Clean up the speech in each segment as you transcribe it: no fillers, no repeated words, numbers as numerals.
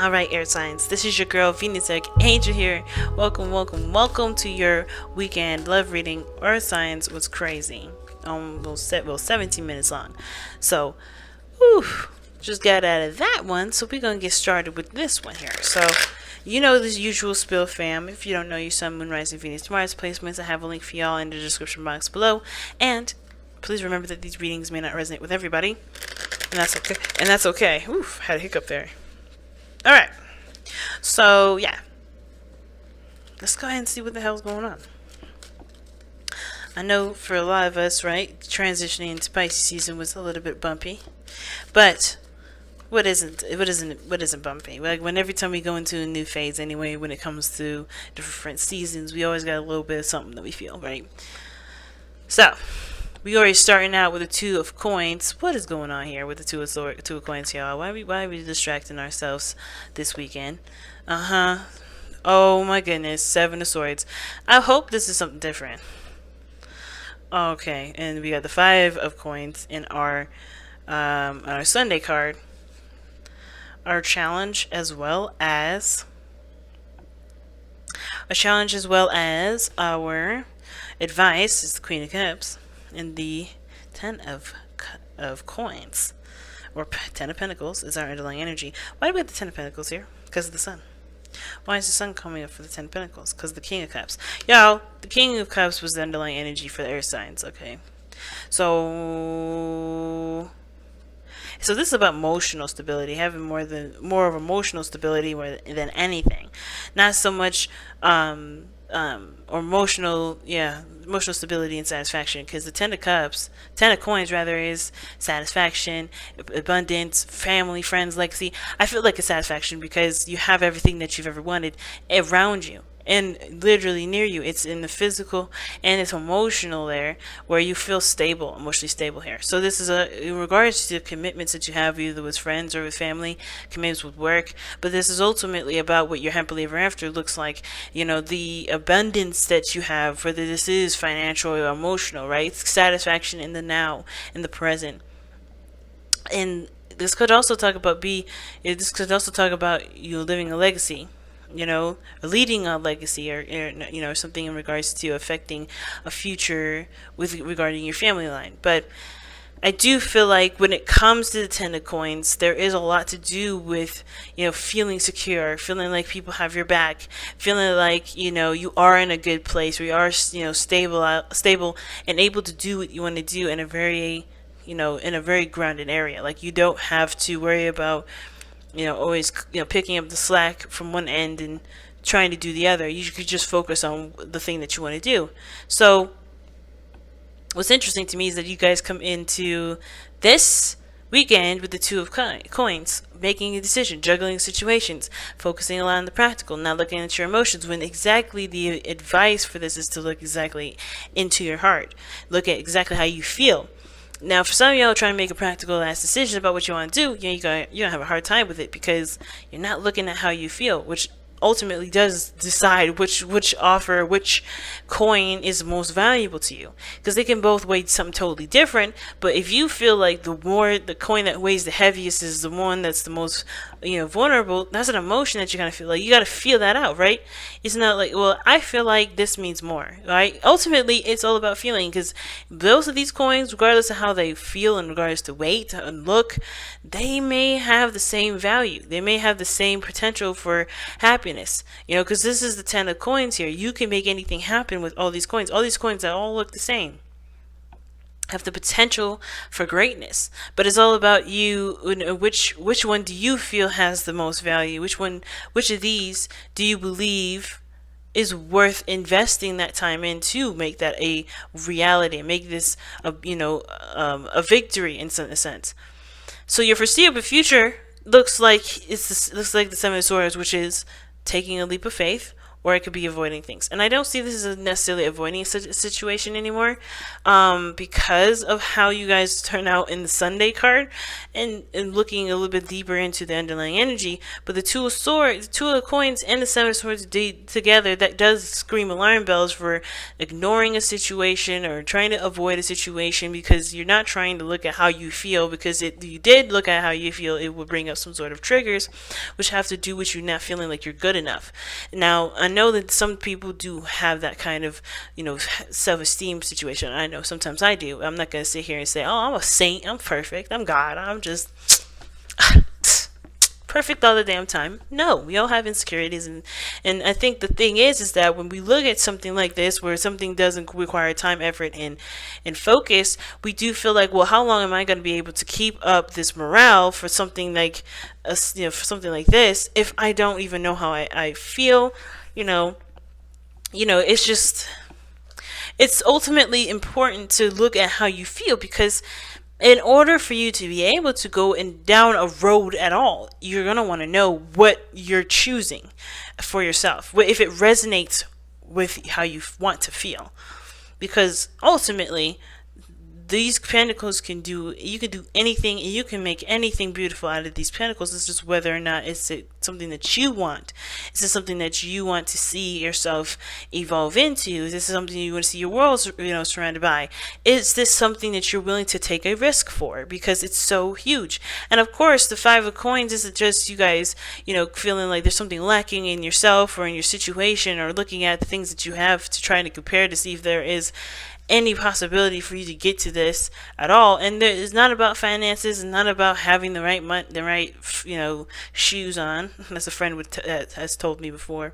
Alright, air signs, this is your girl Venus Angel here. Welcome to your weekend love reading. Earth signs was crazy. Well, 17 minutes long. So, just got out of that one, so we're gonna get started with this one here. So, you know the usual spill, fam. If you don't know your sun, moon, rising, Venus, Mars placements, I have a link for y'all in the description box below. And please remember that these readings may not resonate with everybody, and that's okay. Had a hiccup there. Alright, so yeah, let's go ahead and see what the hell's going on. I know for a lot of us, right, transitioning into Pisces season was a little bit bumpy, but what isn't bumpy? Like, when every time we go into a new phase anyway, when it comes to different seasons, we always got a little bit of something that we feel, right? So, we already starting out with the Two of Coins. What is going on here with the Two of Coins, y'all? Why are we distracting ourselves this weekend? Oh my goodness, Seven of Swords. I hope this is something different. Okay, and we got the Five of Coins in our Sunday card. Our challenge as well as our advice is the Queen of Cups. And the Ten of Coins, or Ten of Pentacles, is our underlying energy. Why do we have the Ten of Pentacles here? Because of the Sun. Why is the Sun coming up for the Ten of Pentacles? Because of the King of Cups. Y'all, the King of Cups was the underlying energy for the air signs, okay? So this is about emotional stability, having more of emotional stability than anything. Not so much or emotional stability and satisfaction, because the Ten of Coins rather, is satisfaction, abundance, family, friends, legacy. I feel like a satisfaction because you have everything that you've ever wanted around you and literally near you. It's in the physical and it's emotional there, where you feel stable, emotionally stable here. So this is in regards to commitments that you have either with friends or with family, commitments with work, but this is ultimately about what your happily ever after looks like. You know, the abundance that you have, whether this is financial or emotional, right? Satisfaction in the now, in the present. And this could also talk about you living a legacy, you know, leading a legacy, or you know, something in regards to affecting a future regarding your family line. But I do feel like when it comes to the Ten of Coins, there is a lot to do with, you know, feeling secure, feeling like people have your back, feeling like, you know, you are in a good place, where you are, you know, stable and able to do what you want to do in a very grounded area. Like, you don't have to worry about, you know, always, you know, picking up the slack from one end and trying to do the other. You could just focus on the thing that you want to do. So what's interesting to me is that you guys come into this weekend with the Two of Coins, making a decision, juggling situations, focusing a lot on the practical, not looking at your emotions, when exactly the advice for this is to look exactly into your heart. Look at exactly how you feel. Now, for some of y'all trying to make a practical ass decision about what you want to do, you're gonna have a hard time with it, because you're not looking at how you feel, which ultimately does decide which coin is most valuable to you, because they can both weigh something totally different. But if you feel like the coin that weighs the heaviest is the one that's the most, you know, vulnerable, that's an emotion that you're gonna feel. Like, you gotta feel that out, right? It's not like, well, I feel like this means more, right? Ultimately, it's all about feeling, because both of these coins, regardless of how they feel in regards to weight and look, they may have the same value. They may have the same potential for happiness. You know, because this is the Ten of Coins here. You can make anything happen with all these coins. All these coins that all look the same have the potential for greatness, but it's all about you. Which one do you feel has the most value? Which of these do you believe is worth investing that time in to make that a reality, and make this a victory in a sense? So your foreseeable future looks like the Seven of Swords, which is taking a leap of faith, or it could be avoiding things. And I don't see this as necessarily avoiding a situation anymore, because of how you guys turn out in the Sunday card, and looking a little bit deeper into the underlying energy. But the Two of Swords, the Two of Coins, and the Seven of Swords together, that does scream alarm bells for ignoring a situation or trying to avoid a situation because you're not trying to look at how you feel, because if you did look at how you feel, it would bring up some sort of triggers which have to do with you not feeling like you're good enough. Now, I know that some people do have that kind of, self-esteem situation. I know sometimes I do. I'm not going to sit here and say, oh, I'm a saint, I'm perfect, I'm God, I'm just perfect all the damn time. No, we all have insecurities, and I think the thing is that when we look at something like this, where something doesn't require time, effort, and focus, we do feel like, well, how long am I going to be able to keep up this morale for something like for something like this if I don't even know how I feel? It's just, it's ultimately important to look at how you feel, because in order for you to be able to go down a road at all, you're going to want to know what you're choosing for yourself, if it resonates with how you want to feel. Because ultimately, these pentacles you can do anything, and you can make anything beautiful out of these pentacles. It's just whether or not it's something that you want. Is this something that you want to see yourself evolve into? Is this something you want to see your world surrounded by? Is this something that you're willing to take a risk for, because it's so huge? And of course, the Five of Coins isn't just you guys feeling like there's something lacking in yourself or in your situation, or looking at the things that you have to try to compare to see if there is any possibility for you to get to this at all. And it's not about finances, it's not about having the right shoes on, as a friend has told me before.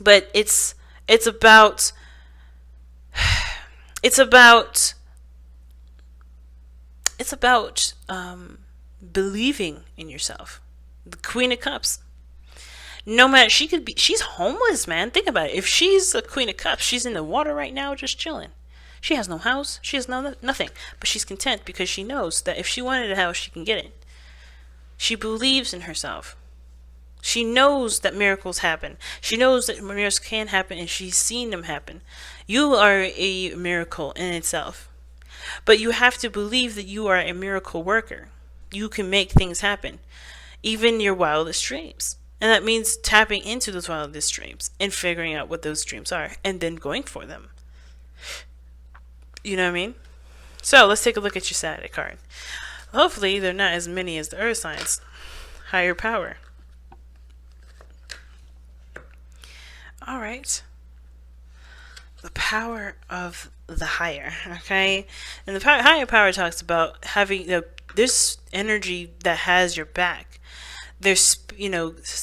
But it's about believing in yourself. The Queen of Cups. No matter, she's homeless, man. Think about it. If she's a Queen of Cups, she's in the water right now just chilling. She has no house. She has nothing. But she's content because she knows that if she wanted a house, she can get it. She believes in herself. She knows that miracles happen. She knows that miracles can happen, and she's seen them happen. You are a miracle in itself. But you have to believe that you are a miracle worker. You can make things happen. Even your wildest dreams. And that means tapping into those wildest dreams and figuring out what those dreams are and then going for them. You know what I mean? So let's take a look at your Saturday card. Hopefully they're not as many as the Earth signs. Higher power. All right. The power of the higher. Okay? And the higher power talks about having this energy that has your back. There's,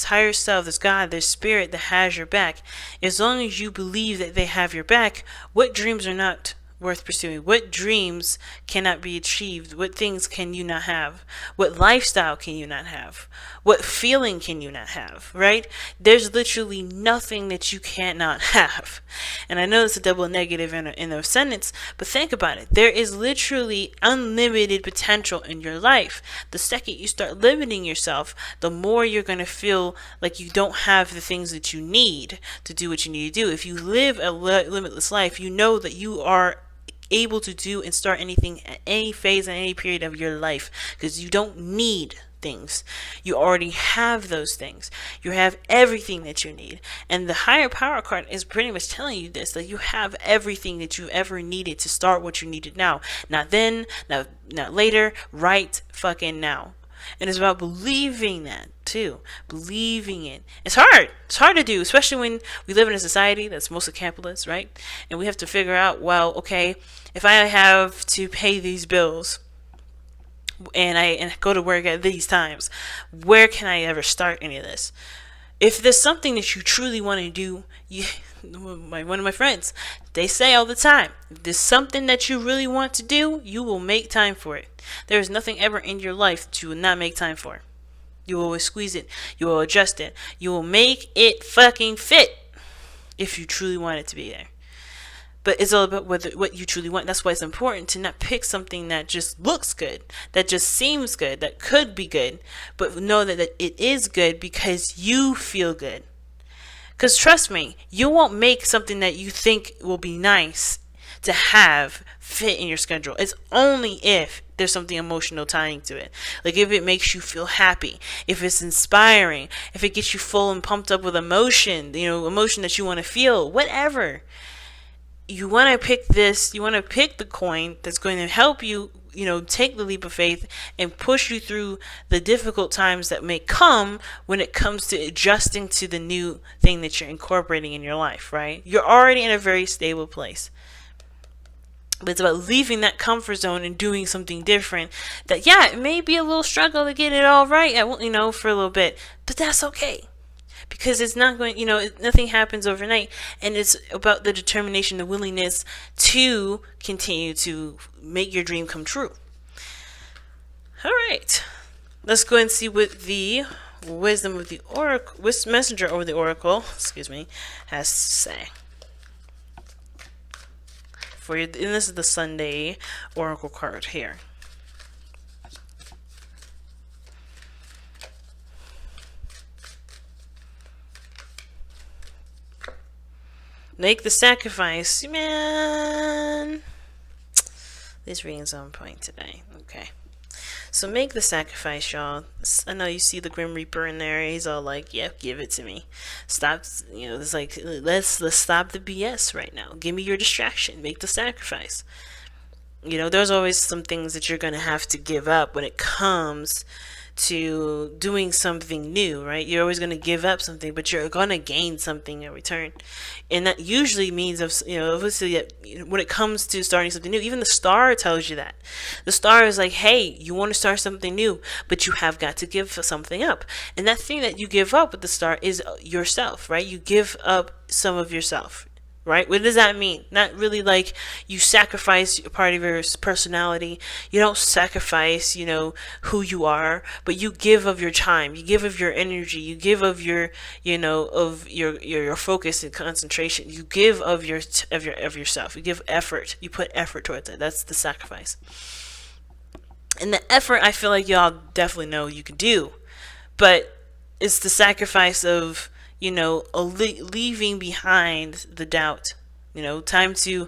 higher self, there's God, there's spirit that has your back. As long as you believe that they have your back, what dreams are not worth pursuing? What dreams cannot be achieved? What things can you not have? What lifestyle can you not have? What feeling can you not have, right? There's literally nothing that you cannot have. And I know it's a double negative in a sentence, but think about it. There is literally unlimited potential in your life. The second you start limiting yourself, the more you're going to feel like you don't have the things that you need to do what you need to do. If you live a limitless life, you know that you are able to do and start anything at any phase and any period of your life, because you don't need things. You already have those things. You have everything that you need. And the higher power card is pretty much telling you this, that you have everything that you ever needed to start what you needed now. Not then, not later, right fucking now. And it's about believing that too. Believing it. It's hard. It's hard to do, especially when we live in a society that's mostly capitalist, right? And we have to figure out, well, okay, if I have to pay these bills and I go to work at these times, where can I ever start any of this? If there's something that you truly want to do, one of my friends, they say all the time, if there's something that you really want to do, you will make time for it. There is nothing ever in your life that you will not make time for. You will always squeeze it. You will adjust it. You will make it fucking fit if you truly want it to be there. But it's all about what you truly want. That's why it's important to not pick something that just looks good, that just seems good, that could be good, but know that it is good because you feel good. Because trust me, you won't make something that you think will be nice to have fit in your schedule. It's only if there's something emotional tying to it. Like if it makes you feel happy, if it's inspiring, if it gets you full and pumped up with emotion, emotion that you want to feel, whatever. You want to pick this, you want to pick the coin that's going to help you, take the leap of faith and push you through the difficult times that may come when it comes to adjusting to the new thing that you're incorporating in your life, right? You're already in a very stable place. But it's about leaving that comfort zone and doing something different. That, it may be a little struggle to get it all right, for a little bit. But that's okay. Because it's not going, nothing happens overnight. And it's about the determination, the willingness to continue to make your dream come true. All right. Let's go and see what the wisdom of the oracle, messenger over the oracle, has to say. For you, and this is the Sunday oracle card here. Make the sacrifice. Man, this reading's on point today. Okay. So make the sacrifice, y'all. I know you see the Grim Reaper in there. He's all like, "Yep, give it to me. Stop." It's like, let's stop the BS right now. Give me your distraction. Make the sacrifice. There's always some things that you're gonna have to give up when it comes to doing something new, right? You're always going to give up something, but you're going to gain something in return. And that usually means, obviously, when it comes to starting something new, even the star tells you that. The star is like, hey, you want to start something new, but you have got to give something up. And that thing that you give up with the star is yourself, right? You give up some of yourself. Right? What does that mean? Not really like you sacrifice a part of your personality. You don't sacrifice, who you are, but you give of your time. You give of your energy. You give of your, of your focus and concentration. You give of yourself. You give effort. You put effort towards it. That's the sacrifice. And the effort, I feel like y'all definitely know you can do, but it's the sacrifice of leaving behind the doubt, time to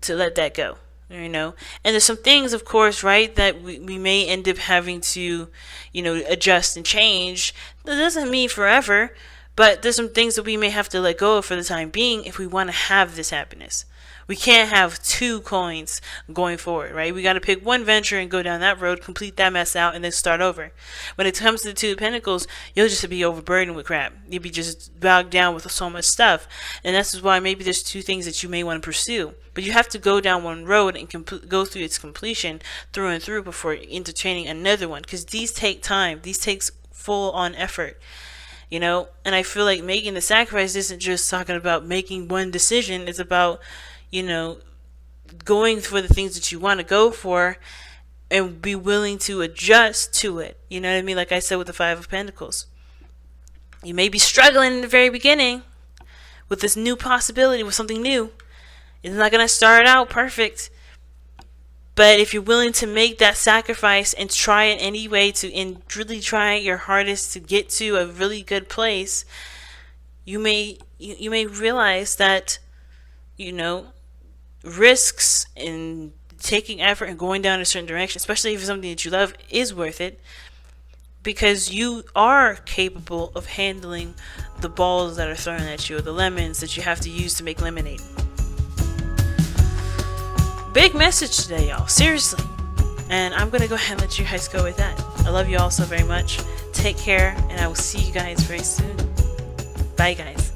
let that go, and there's some things, of course, right, that we may end up having to, adjust and change. That doesn't mean forever, but there's some things that we may have to let go of for the time being if we want to have this happiness. We can't have two coins going forward, right? We got to pick one venture and go down that road, complete that mess out, and then start over. When it comes to the Two of Pentacles, you'll just be overburdened with crap. You'll be just bogged down with so much stuff. And that's why maybe there's two things that you may want to pursue. But you have to go down one road and go through its completion through and through before entertaining another one. Because these take time. These takes full-on effort. And I feel like making the sacrifice isn't just talking about making one decision. It's about going for the things that you want to go for and be willing to adjust to it. You know what I mean? Like I said with the Five of Pentacles. You may be struggling in the very beginning with this new possibility, with something new. It's not going to start out perfect. But if you're willing to make that sacrifice and try it anyway and really try your hardest to get to a really good place, you may realize that, risks in taking effort and going down a certain direction, especially if it's something that you love, is worth it, because you are capable of handling the balls that are thrown at you, or the lemons that you have to use to make lemonade. Big message today, y'all, seriously. And I'm gonna go ahead and let you guys go with that. I love you all so very much. Take care, and I will see you guys very soon. Bye, guys.